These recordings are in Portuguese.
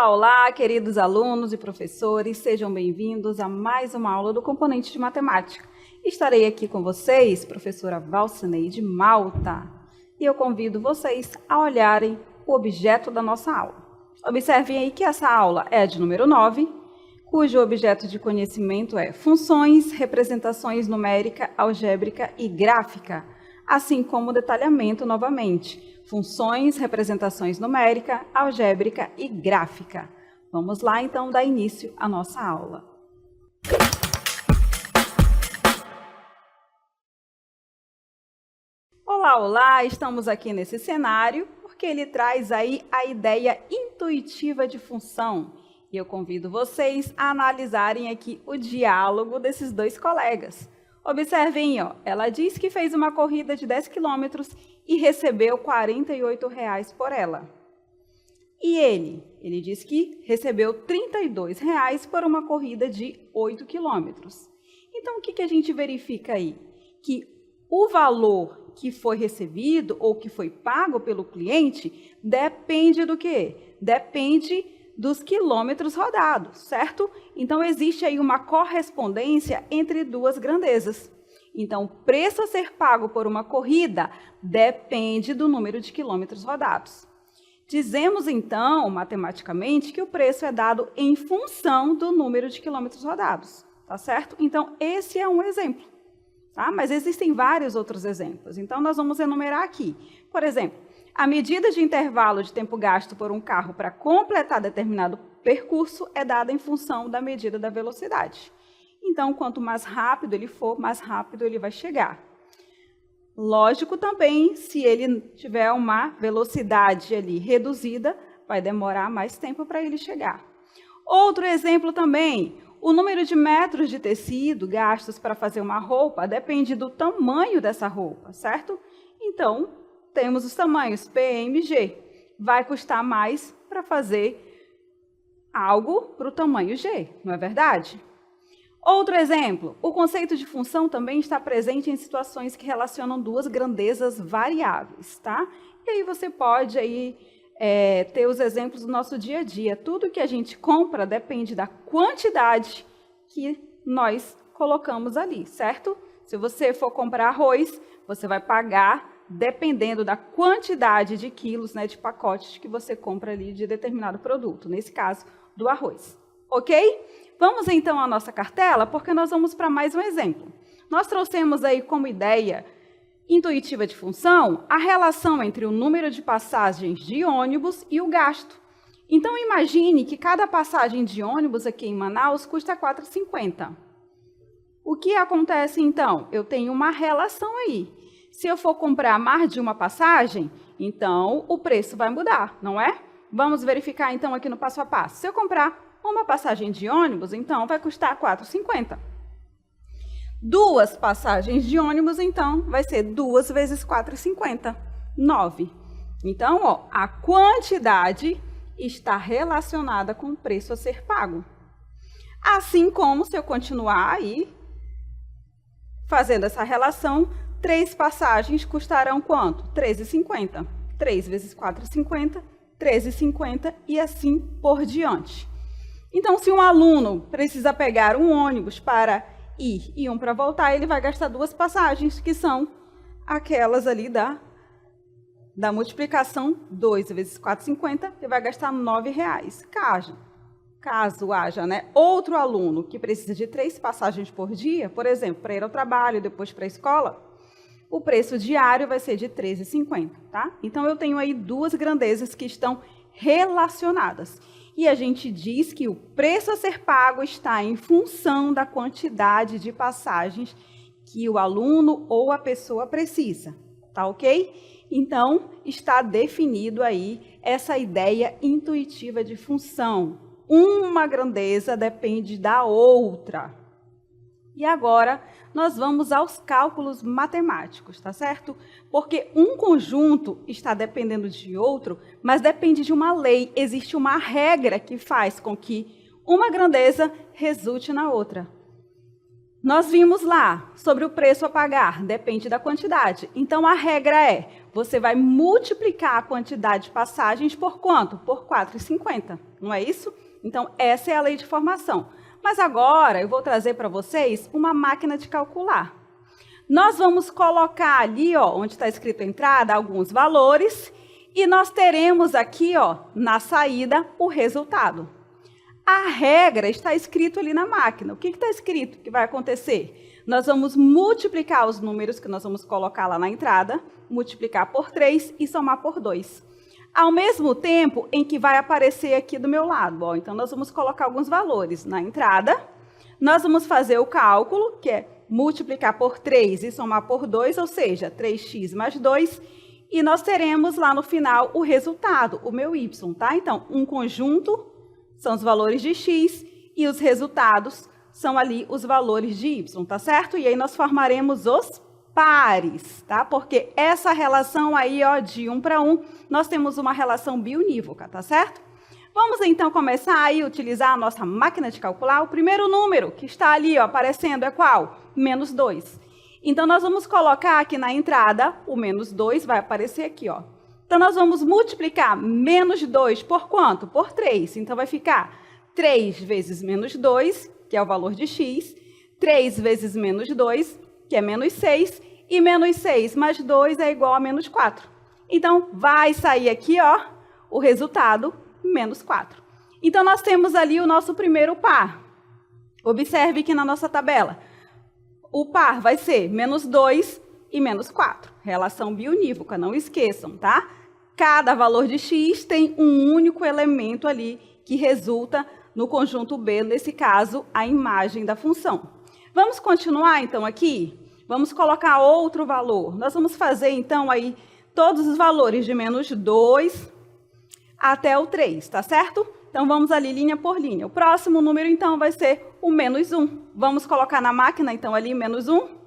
Olá, olá, queridos alunos e professores, sejam bem-vindos a mais uma aula do componente de matemática. Estarei aqui com vocês, professora Valcineide Malta, e eu convido vocês a olharem o objeto da nossa aula. Observem aí que essa aula é de número 9, cujo objeto de conhecimento é funções, representações numérica, algébrica e gráfica, assim como detalhamento novamente. Funções, representações numérica, algébrica e gráfica. Vamos lá, então, dar início à nossa aula. Olá, olá! Estamos aqui nesse cenário porque ele traz aí a ideia intuitiva de função. E eu convido vocês a analisarem aqui o diálogo desses dois colegas. Observem, ó, ela diz que fez uma corrida de 10 quilômetros e recebeu R$ 48 por ela. E ele diz que recebeu R$ 32 por uma corrida de 8 quilômetros. Então, o que a gente verifica aí? Que o valor que foi recebido ou que foi pago pelo cliente depende do quê? Depende dos quilômetros rodados, certo? Então, existe aí uma correspondência entre duas grandezas. Então, o preço a ser pago por uma corrida depende do número de quilômetros rodados. Dizemos, então, matematicamente, que o preço é dado em função do número de quilômetros rodados, tá certo? Então, esse é um exemplo, tá? Mas existem vários outros exemplos. Então, nós vamos enumerar aqui. Por exemplo, a medida de intervalo de tempo gasto por um carro para completar determinado percurso é dada em função da medida da velocidade. Então, quanto mais rápido ele for, mais rápido ele vai chegar. Lógico também, se ele tiver uma velocidade ali reduzida, vai demorar mais tempo para ele chegar. Outro exemplo também, o número de metros de tecido gastos para fazer uma roupa depende do tamanho dessa roupa, certo? Então, temos os tamanhos P, M, G. Vai custar mais para fazer algo para o tamanho G, não é verdade? Outro exemplo, o conceito de função também está presente em situações que relacionam duas grandezas variáveis, tá? E aí você pode aí, ter os exemplos do nosso dia a dia. Tudo que a gente compra depende da quantidade que nós colocamos ali, certo? Se você for comprar arroz, você vai pagar dependendo da quantidade de quilos, né, de pacotes que você compra ali de determinado produto, nesse caso, do arroz. Ok? Vamos então à nossa cartela, porque nós vamos para mais um exemplo. Nós trouxemos aí como ideia intuitiva de função a relação entre o número de passagens de ônibus e o gasto. Então, imagine que cada passagem de ônibus aqui em Manaus custa R$ 4,50. O que acontece então? Eu tenho uma relação aí. Se eu for comprar mais de uma passagem, então o preço vai mudar, não é? Vamos verificar então aqui no passo a passo. Se eu comprar uma passagem de ônibus, então vai custar R$ 4,50. Duas passagens de ônibus, então, vai ser 2 vezes R$ 4,50, 9. Então, ó, a quantidade está relacionada com o preço a ser pago. Assim como se eu continuar aí fazendo essa relação, 3 passagens custarão quanto? R$ 13,50. 3 vezes R$ 4,50, R$ 13,50 e assim por diante. Então, se um aluno precisa pegar um ônibus para ir e um para voltar, ele vai gastar 2 passagens, que são aquelas ali da multiplicação, 2 vezes R$ 4,50, e vai gastar R$ 9,00. Caso haja, né, outro aluno que precisa de 3 passagens por dia, por exemplo, para ir ao trabalho e depois para a escola, o preço diário vai ser de R$ 13,50, tá? Então, eu tenho aí 2 grandezas que estão relacionadas. E a gente diz que o preço a ser pago está em função da quantidade de passagens que o aluno ou a pessoa precisa, tá ok? Então, está definido aí essa ideia intuitiva de função. Uma grandeza depende da outra. E agora, nós vamos aos cálculos matemáticos, tá certo? Porque um conjunto está dependendo de outro, mas depende de uma lei. Existe uma regra que faz com que uma grandeza resulte na outra. Nós vimos lá sobre o preço a pagar, depende da quantidade. Então, a regra é, você vai multiplicar a quantidade de passagens por quanto? Por 4,50, não é isso? Então, essa é a lei de formação. Mas agora, eu vou trazer para vocês uma máquina de calcular. Nós vamos colocar ali, ó, onde está escrito entrada, alguns valores, e nós teremos aqui, ó, na saída, o resultado. A regra está escrito ali na máquina. O que está escrito que vai acontecer? Nós vamos multiplicar os números que nós vamos colocar lá na entrada, multiplicar por 3 e somar por 2. Ao mesmo tempo em que vai aparecer aqui do meu lado. Ó, então, nós vamos colocar alguns valores na entrada. Nós vamos fazer o cálculo, que é multiplicar por 3 e somar por 2, ou seja, 3x mais 2. E nós teremos lá no final o resultado, o meu y, tá? Então, um conjunto são os valores de x e os resultados são ali os valores de y, tá certo? E aí nós formaremos os pares, tá? Porque essa relação aí, ó, de 1 para 1, nós temos uma relação biunívoca, tá certo? Vamos então começar aí a utilizar a nossa máquina de calcular. O primeiro número que está ali, ó, aparecendo é qual? Menos 2. Então, nós vamos colocar aqui na entrada, o menos 2 vai aparecer aqui, ó. Então, nós vamos multiplicar menos 2 por quanto? Por 3. Então, vai ficar 3 vezes menos 2, que é o valor de x, 3 vezes menos 2, que é menos 6, e menos 6 mais 2 é igual a menos 4. Então, vai sair aqui, ó, o resultado, menos 4. Então, nós temos ali o nosso primeiro par. Observe aqui na nossa tabela. O par vai ser menos 2 e menos 4. Relação biunívoca, não esqueçam, tá? Cada valor de x tem um único elemento ali que resulta no conjunto B, nesse caso, a imagem da função. Vamos continuar, então, aqui? Vamos colocar outro valor. Nós vamos fazer, então, aí todos os valores de menos 2 até o 3, tá certo? Então, vamos ali linha por linha. O próximo número, então, vai ser o menos 1. Vamos colocar na máquina, então, ali menos 1.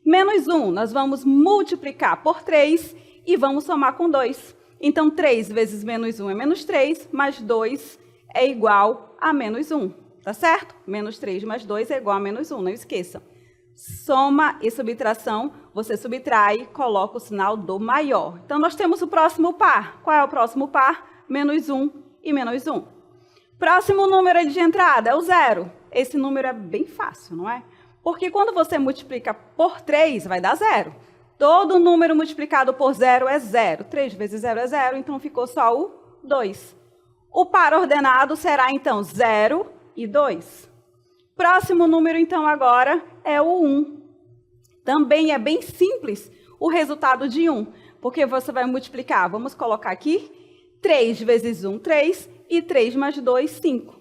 Menos 1, nós vamos multiplicar por 3 e vamos somar com 2. Então, 3 vezes menos 1 é menos 3, mais 2 é igual a menos 1, tá certo? Menos 3 mais 2 é igual a menos 1, não esqueçam. Soma e subtração, você subtrai e coloca o sinal do maior. Então, nós temos o próximo par. Qual é o próximo par? Menos 1 e menos 1. Próximo número de entrada é o 0. Esse número é bem fácil, não é? Porque quando você multiplica por 3, vai dar 0. Todo número multiplicado por 0 é 0. 3 vezes 0 é 0, então ficou só o 2. O par ordenado será, então, 0 e 2. Próximo número, então, agora é o 1. Também é bem simples o resultado de 1, porque você vai multiplicar, vamos colocar aqui, 3 vezes 1, 3, e 3 mais 2, 5.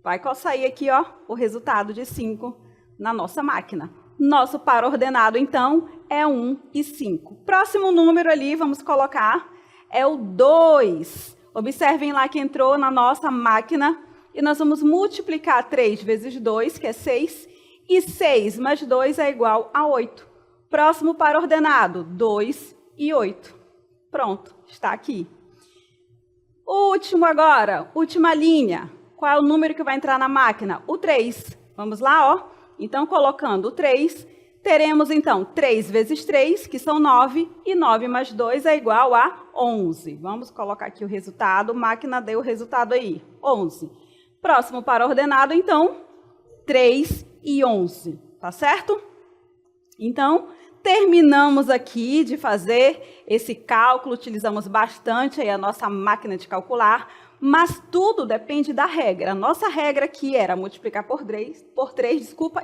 Vai sair aqui, ó, o resultado de 5 na nossa máquina. Nosso par ordenado, então, é 1 e 5. Próximo número ali, vamos colocar, é o 2. Observem lá que entrou na nossa máquina e nós vamos multiplicar 3 vezes 2, que é 6, e 6 mais 2 é igual a 8. Próximo par ordenado, 2 e 8. Pronto, está aqui. Último agora, última linha. Qual é o número que vai entrar na máquina? O 3. Vamos lá, ó. Então, colocando o 3, teremos, então, 3 vezes 3, que são 9, e 9 mais 2 é igual a 11. Vamos colocar aqui o resultado. Máquina deu o resultado aí, 11. Próximo para ordenado, então, 3 e 11. Tá certo? Então, terminamos aqui de fazer esse cálculo, utilizamos bastante aí a nossa máquina de calcular, mas tudo depende da regra. A nossa regra aqui era multiplicar por 3,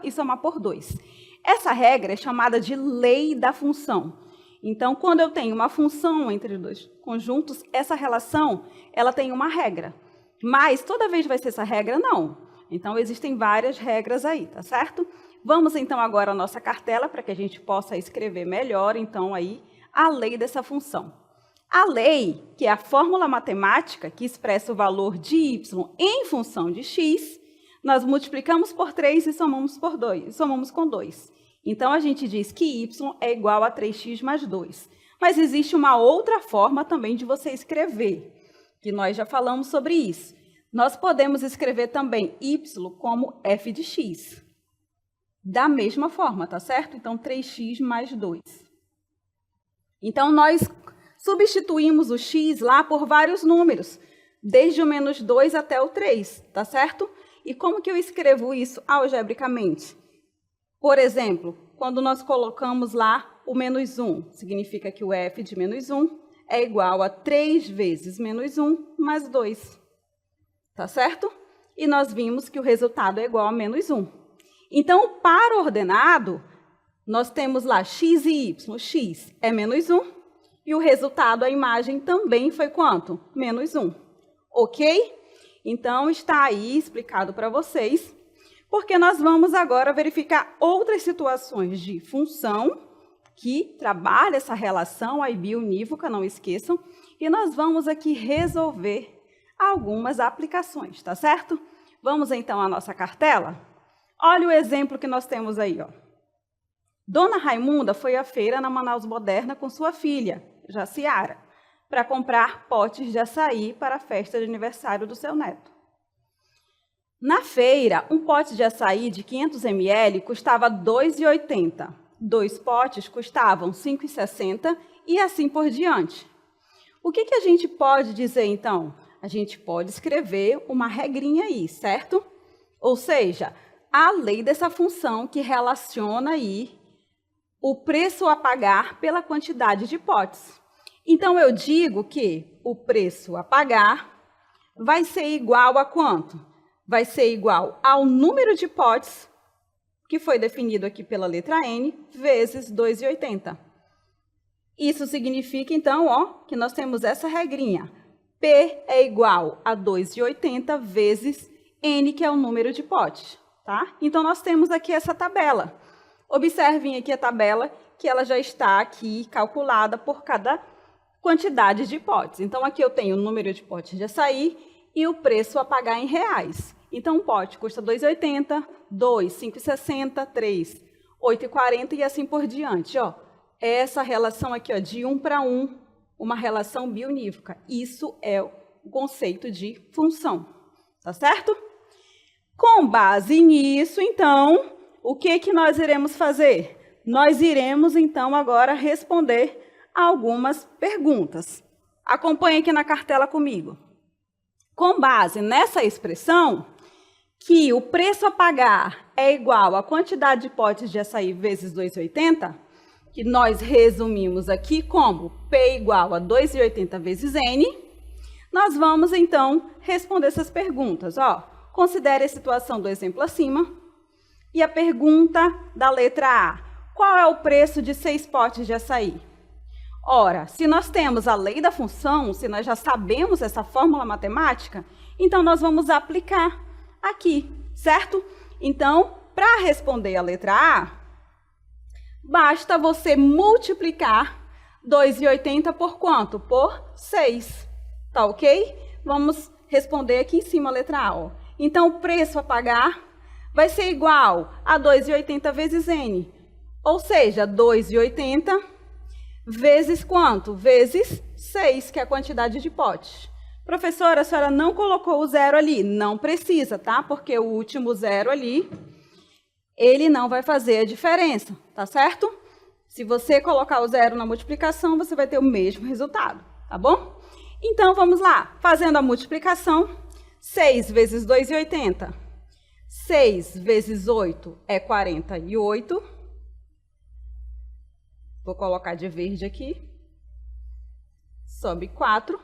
e somar por 2. Essa regra é chamada de lei da função. Então, quando eu tenho uma função entre dois conjuntos, essa relação ela tem uma regra. Mas toda vez vai ser essa regra? Não. Então, existem várias regras aí, tá certo? Vamos, então, agora à nossa cartela para que a gente possa escrever melhor, então, aí, a lei dessa função. A lei, que é a fórmula matemática que expressa o valor de y em função de x, nós multiplicamos por 3 e somamos por 2, somamos com 2. Então, a gente diz que y é igual a 3x mais 2. Mas existe uma outra forma também de você escrever, que nós já falamos sobre isso. Nós podemos escrever também y como f de x. Da mesma forma, tá certo? Então, 3x mais 2. Então, nós substituímos o x lá por vários números, desde o menos 2 até o 3, tá certo? E como que eu escrevo isso algebricamente? Por exemplo, quando nós colocamos lá o menos 1, significa que o f de menos 1 é igual a 3 vezes menos 1 mais 2, tá certo? E nós vimos que o resultado é igual a menos 1. Então, o par ordenado, nós temos lá x e y. X é menos 1 e o resultado, a imagem, também foi quanto? Menos 1. Ok? Então, está aí explicado para vocês, porque nós vamos agora verificar outras situações de função que trabalha essa relação aí biunívoca, não esqueçam, e nós vamos aqui resolver algumas aplicações, tá certo? Vamos então à nossa cartela? Olha o exemplo que nós temos aí, ó. Dona Raimunda foi à feira na Manaus Moderna com sua filha, Jaciara, para comprar potes de açaí para a festa de aniversário do seu neto. Na feira, um pote de açaí de 500 ml custava R$ 2,80. 2 potes custavam R$ 5,60 e assim por diante. O que a gente pode dizer, então? A gente pode escrever uma regrinha aí, certo? Ou seja, a lei dessa função que relaciona aí o preço a pagar pela quantidade de potes. Então, eu digo que o preço a pagar vai ser igual a quanto? Vai ser igual ao número de potes, que foi definido aqui pela letra N, vezes 2,80. Isso significa, então, ó, que nós temos essa regrinha. P é igual a 2,80 vezes N, que é o número de potes. Tá? Então, nós temos aqui essa tabela. Observem aqui a tabela, que ela já está aqui calculada por cada quantidade de potes. Então, aqui eu tenho o número de potes de açaí e o preço a pagar em reais. Então, um pote custa 2,80, 2, 5,60, 3, 8,40 e assim por diante. Ó, essa relação aqui, ó, de 1 para 1, uma relação biunívoca. Isso é o conceito de função. Tá certo? Com base nisso, então, o que nós iremos fazer? Nós iremos, então, agora responder algumas perguntas. Acompanhe aqui na cartela comigo. Com base nessa expressão, que o preço a pagar é igual à quantidade de potes de açaí vezes 2,80, que nós resumimos aqui como P igual a 2,80 vezes N, nós vamos, então, responder essas perguntas. Ó, considere a situação do exemplo acima. E a pergunta da letra A. Qual é o preço de 6 potes de açaí? Ora, se nós temos a lei da função, se nós já sabemos essa fórmula matemática, então nós vamos aplicar aqui, certo? Então, para responder a letra A, basta você multiplicar 2,80 por quanto? Por 6, tá ok? Vamos responder aqui em cima a letra A, ó. Então, o preço a pagar vai ser igual a 2,80 vezes N, ou seja, 2,80 vezes quanto? Vezes 6, que é a quantidade de potes. Professora, a senhora não colocou o zero ali. Não precisa, tá? Porque o último zero ali, ele não vai fazer a diferença, tá certo? Se você colocar o zero na multiplicação, você vai ter o mesmo resultado, tá bom? Então, vamos lá. Fazendo a multiplicação, 6 vezes 2,80. 6 vezes 8 é 48. Vou colocar de verde aqui. Sobe 4.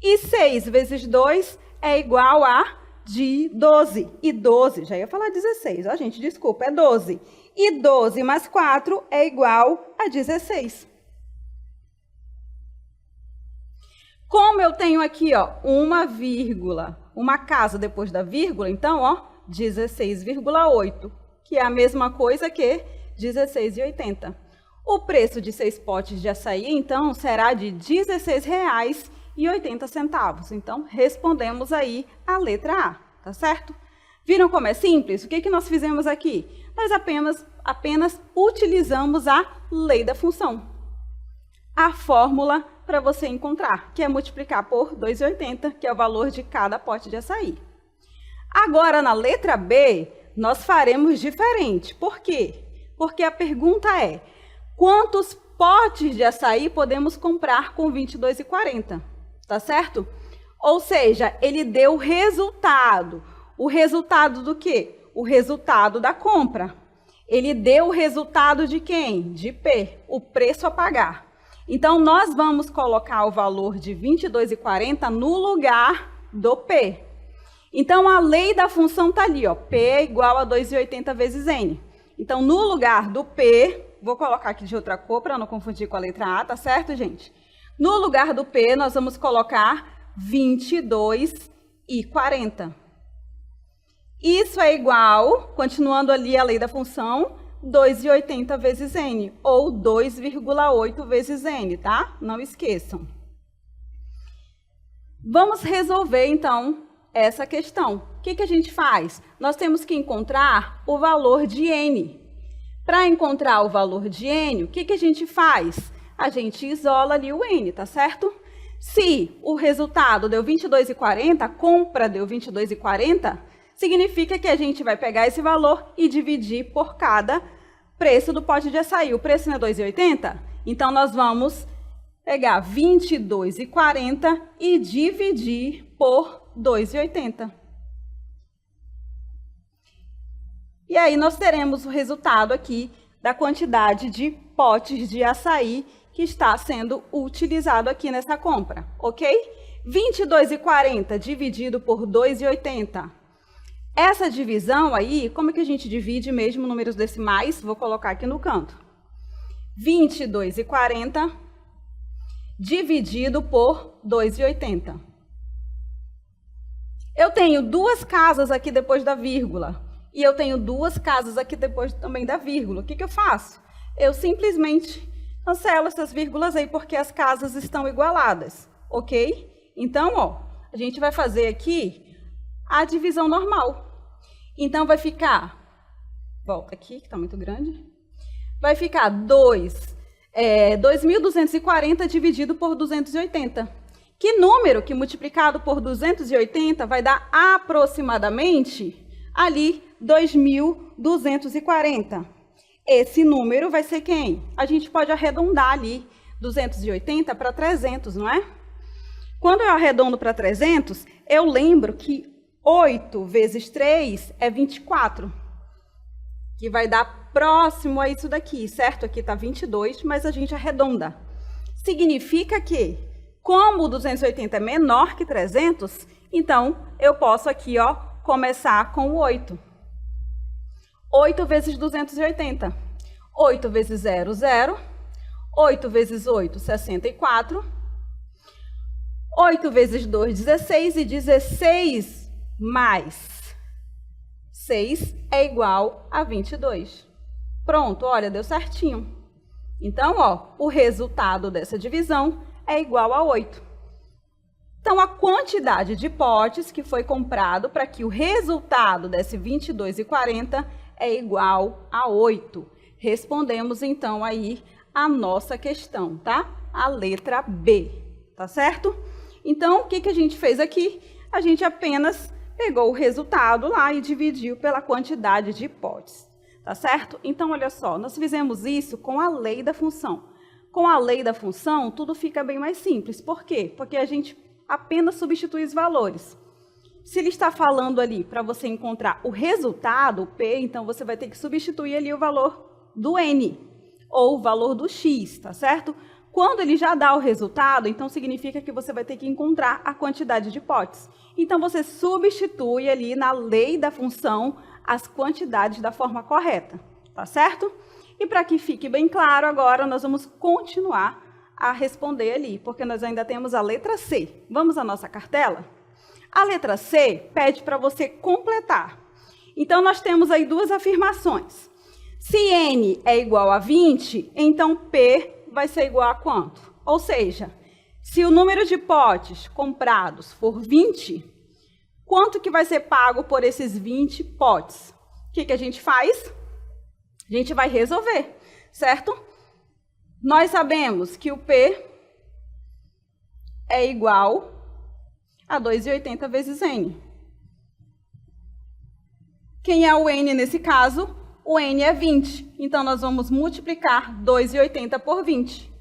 E 6 vezes 2 é igual a 12. E 12, já ia falar 16, ó, gente, desculpa, é 12. E 12 mais 4 é igual a 16. Como eu tenho aqui, ó, uma vírgula, uma casa depois da vírgula, então, ó, 16,8, que é a mesma coisa que 16,80. O preço de 6 potes de açaí, então, será de R$ 16,80. Então, respondemos aí a letra A, tá certo? Viram como é simples? O que nós fizemos aqui? Nós apenas utilizamos a lei da função. A fórmula para você encontrar, que é multiplicar por 2,80, que é o valor de cada pote de açaí. Agora, na letra B, nós faremos diferente. Por quê? Porque a pergunta é, quantos potes de açaí podemos comprar com 22,40? Tá certo? Ou seja, ele deu o resultado. O resultado do quê? O resultado da compra. Ele deu o resultado de quem? De P, o preço a pagar. Então, nós vamos colocar o valor de 22,40 no lugar do P. Então, a lei da função está ali, ó, P é igual a 2,80 vezes N. Então, no lugar do P, vou colocar aqui de outra cor para não confundir com a letra A, tá certo, gente? No lugar do P, nós vamos colocar 22,40. Isso é igual, continuando ali a lei da função, 2,80 vezes N, ou 2,8 vezes N, tá? Não esqueçam. Vamos resolver, então, essa questão. O que a gente faz? Nós temos que encontrar o valor de N. Para encontrar o valor de N, o que a gente faz? A gente isola ali o N, tá certo? Se o resultado deu 22,40, a compra deu 22,40, significa que a gente vai pegar esse valor e dividir por cada preço do pote de açaí. O preço não é 2,80? Então, nós vamos pegar 22,40 e dividir por 2,80. E aí, nós teremos o resultado aqui da quantidade de potes de açaí que está sendo utilizado aqui nessa compra, ok? 22,40 dividido por 2,80. Essa divisão aí, como é que a gente divide mesmo números decimais? Vou colocar aqui no canto. 22,40 dividido por 2,80. Eu tenho duas casas aqui depois da vírgula. E eu tenho duas casas aqui depois também da vírgula. O que eu faço? Eu simplesmente cancelo essas vírgulas aí, porque as casas estão igualadas, ok? Então, ó, a gente vai fazer aqui a divisão normal. Então, vai ficar, volta aqui, que está muito grande, vai ficar 2.240 dividido por 280. Que número que multiplicado por 280 vai dar aproximadamente ali 2.240. Esse número vai ser quem? A gente pode arredondar ali 280 para 300, não é? Quando eu arredondo para 300, eu lembro que 8 vezes 3 é 24, que vai dar próximo a isso daqui, certo? Aqui está 22, mas a gente arredonda. Significa que, como o 280 é menor que 300, então eu posso aqui, ó, começar com o 8. 8 vezes 280. 8 vezes 0, 0. 8 vezes 8, 64. 8 vezes 2, 16. E 16 mais 6 é igual a 22. Pronto, olha, deu certinho. Então, ó, o resultado dessa divisão é igual a 8. Então, a quantidade de potes que foi comprado para que o resultado desse 22,40 é igual a 8. Respondemos, então, aí a nossa questão, tá? A letra B, tá certo? Então, o que a gente fez aqui? A gente apenas pegou o resultado lá e dividiu pela quantidade de potes, tá certo? Então, olha só, nós fizemos isso com a lei da função. Com a lei da função, tudo fica bem mais simples. Por quê? Porque a gente apenas substitui os valores. Se ele está falando ali para você encontrar o resultado, o P, então você vai ter que substituir ali o valor do N, ou o valor do X, tá certo? Quando ele já dá o resultado, então significa que você vai ter que encontrar a quantidade de potes. Então, você substitui ali na lei da função as quantidades da forma correta, tá certo? E para que fique bem claro, agora nós vamos continuar a responder ali, porque nós ainda temos a letra C. Vamos à nossa cartela? A letra C pede para você completar. Então, nós temos aí duas afirmações. Se N é igual a 20, então P vai ser igual a quanto? Ou seja, se o número de potes comprados for 20, quanto que vai ser pago por esses 20 potes? O que a gente faz? A gente vai resolver, certo? Nós sabemos que o P é igual a 2,80 vezes N. O Quem é o N nesse caso? O N é 20. Então, nós vamos multiplicar 2,80 por 20.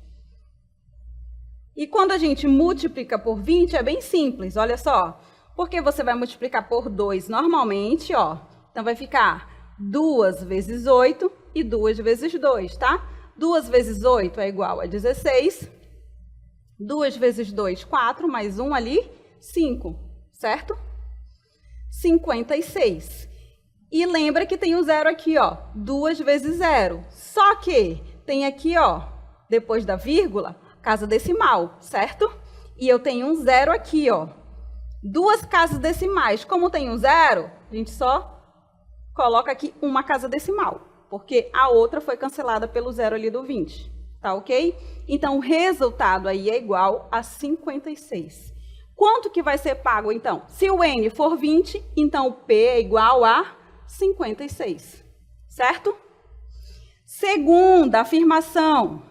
E quando a gente multiplica por 20, é bem simples, olha só. Porque você vai multiplicar por 2 normalmente, ó. Então, vai ficar 2 vezes 8 e 2 vezes 2, tá? 2 vezes 8 é igual a 16. 2 vezes 2, 4, mais 1 ali, 5, certo? 56. E lembra que tem o zero aqui, ó, 2 vezes 0. Só que tem aqui, ó, depois da vírgula, casa decimal, certo? E eu tenho um zero aqui, ó. Duas casas decimais. Como tem um zero, a gente só coloca aqui uma casa decimal, porque a outra foi cancelada pelo zero ali do 20, tá ok? Então, o resultado aí é igual a 56. Quanto que vai ser pago, então? Se o N for 20, então o P é igual a 56, certo? Segunda afirmação.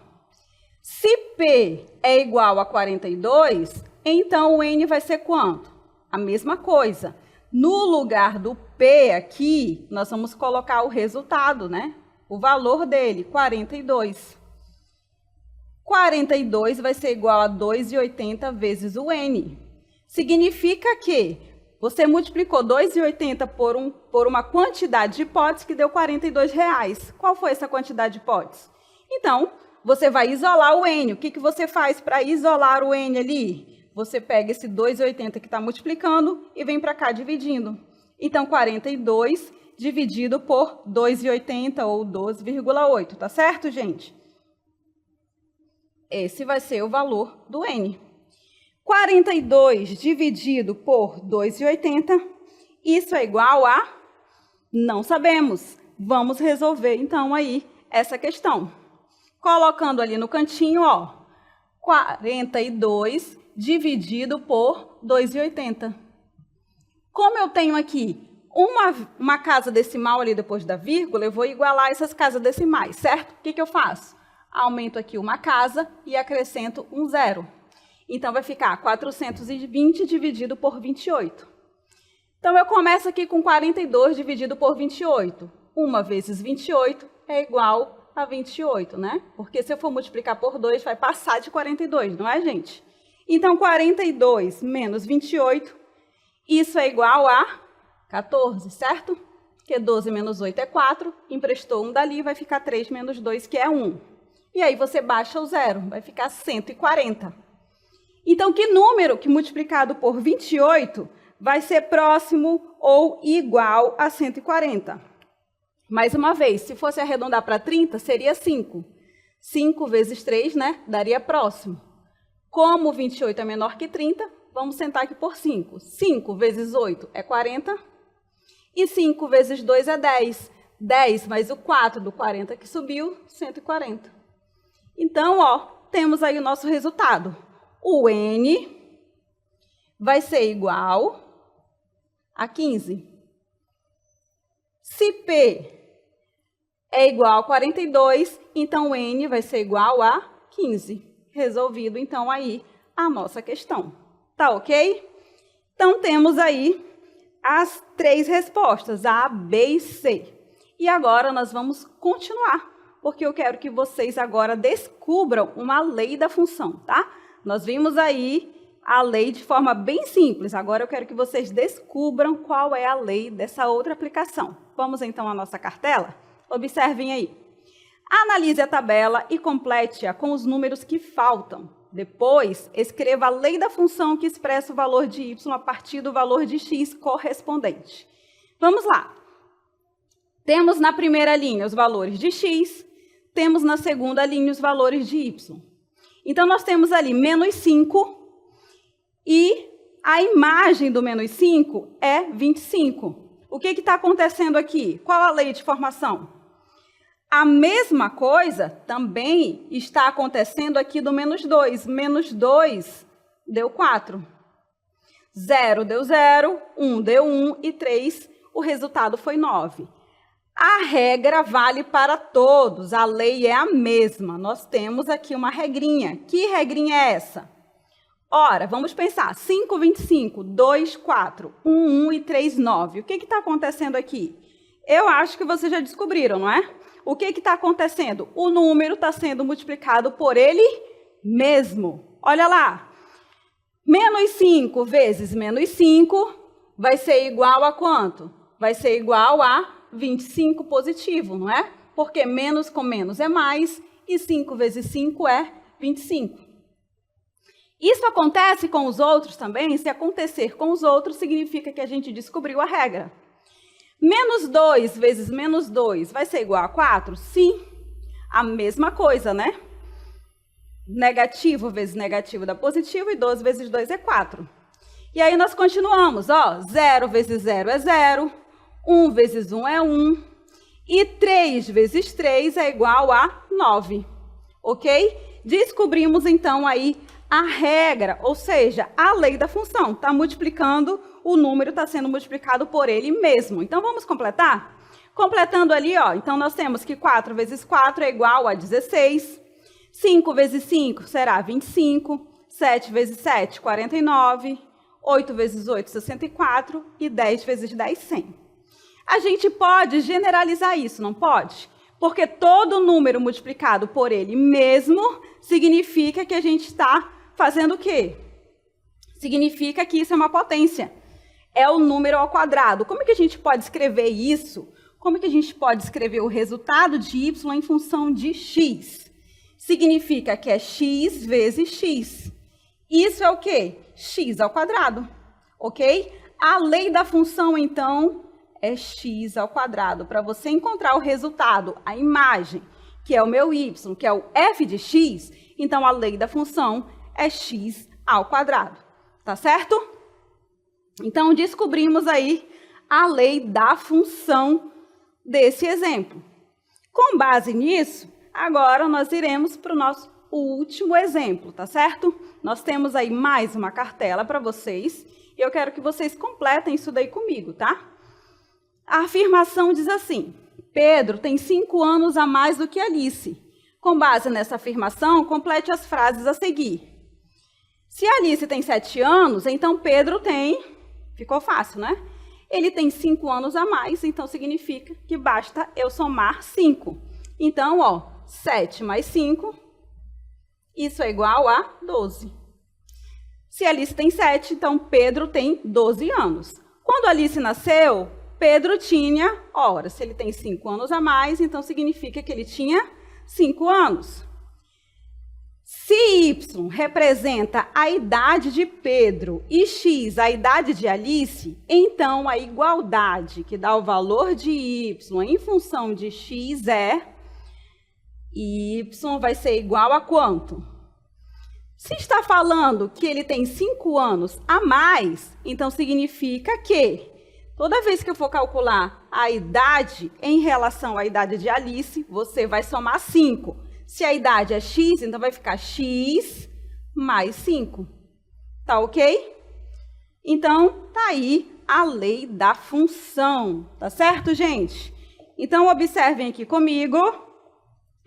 Se P é igual a 42, então o N vai ser quanto? A mesma coisa. No lugar do P aqui, nós vamos colocar o resultado, né? O valor dele, 42. 42 vai ser igual a 2,80 vezes o N. Significa que você multiplicou 2,80 por uma quantidade de potes que deu R$42. Qual foi essa quantidade de potes? Então, você vai isolar o N. O que você faz para isolar o N ali? Você pega esse 2,80 que está multiplicando e vem para cá dividindo. Então, 42 dividido por 2,80 ou 12,8, tá certo, gente? Esse vai ser o valor do N. 42 dividido por 2,80, isso é igual a... Não sabemos. Vamos resolver, então, aí essa questão. Colocando ali no cantinho, ó, 42 dividido por 2,80. Como eu tenho aqui uma casa decimal ali depois da vírgula, eu vou igualar essas casas decimais, certo? O que eu faço? Aumento aqui uma casa e acrescento um zero. Então, vai ficar 420 dividido por 28. Então, eu começo aqui com 42 dividido por 28. 1 vezes 28 é igual a 28, né? Porque se eu for multiplicar por 2, vai passar de 42, não é, gente? Então, 42 menos 28, isso é igual a 14, certo? Porque 12 menos 8 é 4, emprestou um dali, vai ficar 3 menos 2, que é 1. E aí, você baixa o zero, vai ficar 140. Então, que número que multiplicado por 28 vai ser próximo ou igual a 140? Mais uma vez, se fosse arredondar para 30, seria 5. 5 vezes 3, né, daria próximo. Como 28 é menor que 30, vamos sentar aqui por 5. 5 vezes 8 é 40. E 5 vezes 2 é 10. 10 mais o 4 do 40 que subiu, 140. Então, ó, temos aí o nosso resultado. O N vai ser igual a 15. Se P é igual a 42, então o N vai ser igual a 15. Resolvido, então, aí a nossa questão. Tá ok? Então, temos aí as 3 respostas, A, B e C. E agora nós vamos continuar, porque eu quero que vocês agora descubram uma lei da função, tá? Nós vimos aí a lei de forma bem simples. Agora eu quero que vocês descubram qual é a lei dessa outra aplicação. Vamos então à nossa cartela? Observem aí. Analise a tabela e complete-a com os números que faltam. Depois, escreva a lei da função que expressa o valor de y a partir do valor de x correspondente. Vamos lá. Temos na primeira linha os valores de x, temos na segunda linha os valores de y. Então, nós temos ali menos 5 e a imagem do menos 5 é 25. O que está acontecendo aqui? Qual a lei de formação? A mesma coisa também está acontecendo aqui do menos 2. Menos 2 deu 4. 0 deu 0, 1 deu 1 e 3, o resultado foi 9. A regra vale para todos, a lei é a mesma. Nós temos aqui uma regrinha. Que regrinha é essa? Ora, vamos pensar. 5, 25, 2, 4, 1, 1 e 3, 9. O que está acontecendo aqui? Eu acho que vocês já descobriram, não é? O que está acontecendo? O número está sendo multiplicado por ele mesmo. Olha lá. Menos 5 vezes menos 5 vai ser igual a quanto? Vai ser igual a 25 positivo, não é? Porque menos com menos é mais, e 5 vezes 5 é 25. Isso acontece com os outros também? Se acontecer com os outros, significa que a gente descobriu a regra. Menos 2 vezes menos 2 vai ser igual a 4? Sim, a mesma coisa, né? Negativo vezes negativo dá positivo, e 2 vezes 2 é 4. E aí nós continuamos, ó, 0 vezes 0 é 0, 1 vezes 1 é 1, e 3 vezes 3 é igual a 9, ok? Descobrimos então aí a regra, ou seja, a lei da função. Está multiplicando, o número está sendo multiplicado por ele mesmo. Então, vamos completar? Completando ali, ó, então nós temos que 4 vezes 4 é igual a 16, 5 vezes 5 será 25, 7 vezes 7, 49, 8 vezes 8, 64, e 10 vezes 10, 100. A gente pode generalizar isso, não pode? Porque todo número multiplicado por ele mesmo significa que a gente está fazendo o quê? Significa que isso é uma potência. É o número ao quadrado. Como é que a gente pode escrever isso? Como é que a gente pode escrever o resultado de y em função de x? Significa que é x vezes x. Isso é o quê? X ao quadrado, ok? A lei da função, então, é x ao quadrado. Para você encontrar o resultado, a imagem, que é o meu y, que é o f de x, então a lei da função é x ao quadrado, tá certo? Então, descobrimos aí a lei da função desse exemplo. Com base nisso, agora nós iremos para o nosso último exemplo, tá certo? Nós temos aí mais uma cartela para vocês, e eu quero que vocês completem isso daí comigo, tá? A afirmação diz assim: Pedro tem 5 anos a mais do que Alice. Com base nessa afirmação, complete as frases a seguir. Se Alice tem 7 anos, então Pedro tem... Ficou fácil, né? Ele tem 5 anos a mais, então significa que basta eu somar 5. Então, ó, 7 mais 5, isso é igual a 12. Se Alice tem 7, então Pedro tem 12 anos. Quando Alice nasceu, Pedro tinha, ora, se ele tem 5 anos a mais, então significa que ele tinha 5 anos. Se y representa a idade de Pedro e x a idade de Alice, então a igualdade que dá o valor de y em função de x é y vai ser igual a quanto? Se está falando que ele tem 5 anos a mais, então significa que toda vez que eu for calcular a idade em relação à idade de Alice, você vai somar 5. Se a idade é x, então vai ficar x mais 5. Tá ok? Então, tá aí a lei da função. Tá certo, gente? Então, observem aqui comigo,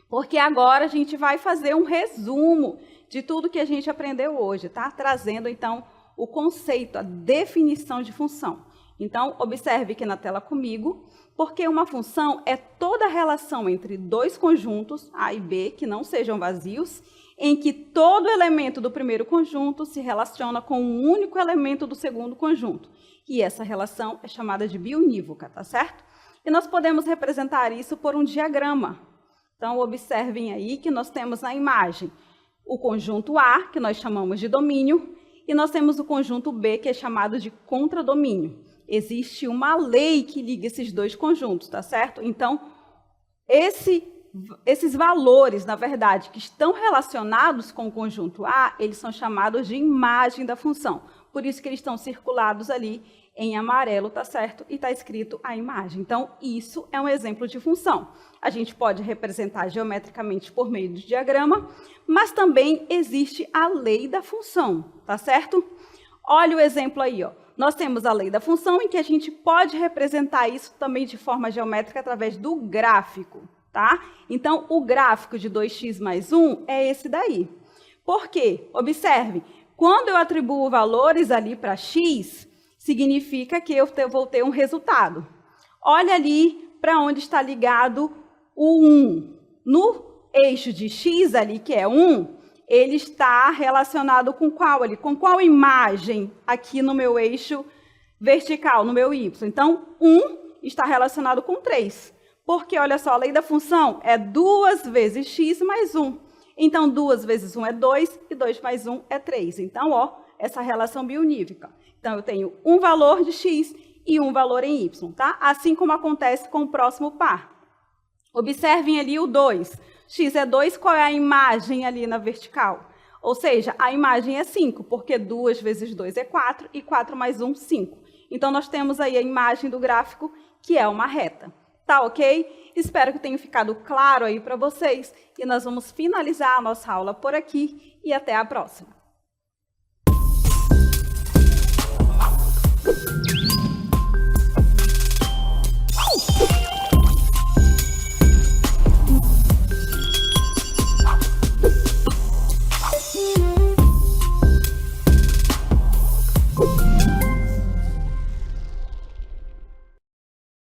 porque agora a gente vai fazer um resumo de tudo que a gente aprendeu hoje, tá? Trazendo, então, o conceito, a definição de função. Então, observe aqui na tela comigo, porque uma função é toda a relação entre dois conjuntos, A e B, que não sejam vazios, em que todo elemento do primeiro conjunto se relaciona com um único elemento do segundo conjunto. E essa relação é chamada de biunívoca, tá certo? E nós podemos representar isso por um diagrama. Então, observem aí que nós temos na imagem o conjunto A, que nós chamamos de domínio, e nós temos o conjunto B, que é chamado de contradomínio. Existe uma lei que liga esses dois conjuntos, tá certo? Então, esses valores, na verdade, que estão relacionados com o conjunto A, eles são chamados de imagem da função. Por isso que eles estão circulados ali em amarelo, tá certo? E está escrito a imagem. Então, isso é um exemplo de função. A gente pode representar geometricamente por meio do diagrama, mas também existe a lei da função, tá certo? Olha o exemplo aí, ó. Nós temos a lei da função em que a gente pode representar isso também de forma geométrica através do gráfico, tá? Então, o gráfico de 2x mais 1 é esse daí. Por quê? Observe, quando eu atribuo valores ali para x, significa que eu vou ter um resultado. Olha ali para onde está ligado o 1. No eixo de x ali, que é 1, ele está relacionado com qual ali? Com qual imagem aqui no meu eixo vertical, no meu y? Então, 1 está relacionado com 3. Porque, olha só, a lei da função é 2 vezes x mais 1. Então, 2 vezes 1 é 2 e 2 mais 1 é 3. Então, ó, essa relação biunívoca. Então, eu tenho um valor de x e um valor em y, tá? Assim como acontece com o próximo par. Observem ali o 2. X é 2, qual é a imagem ali na vertical? Ou seja, a imagem é 5, porque 2 vezes 2 é 4 e 4 mais 1, 5. Então, nós temos aí a imagem do gráfico, que é uma reta. Tá ok? Espero que tenha ficado claro aí para vocês. E nós vamos finalizar a nossa aula por aqui e até a próxima.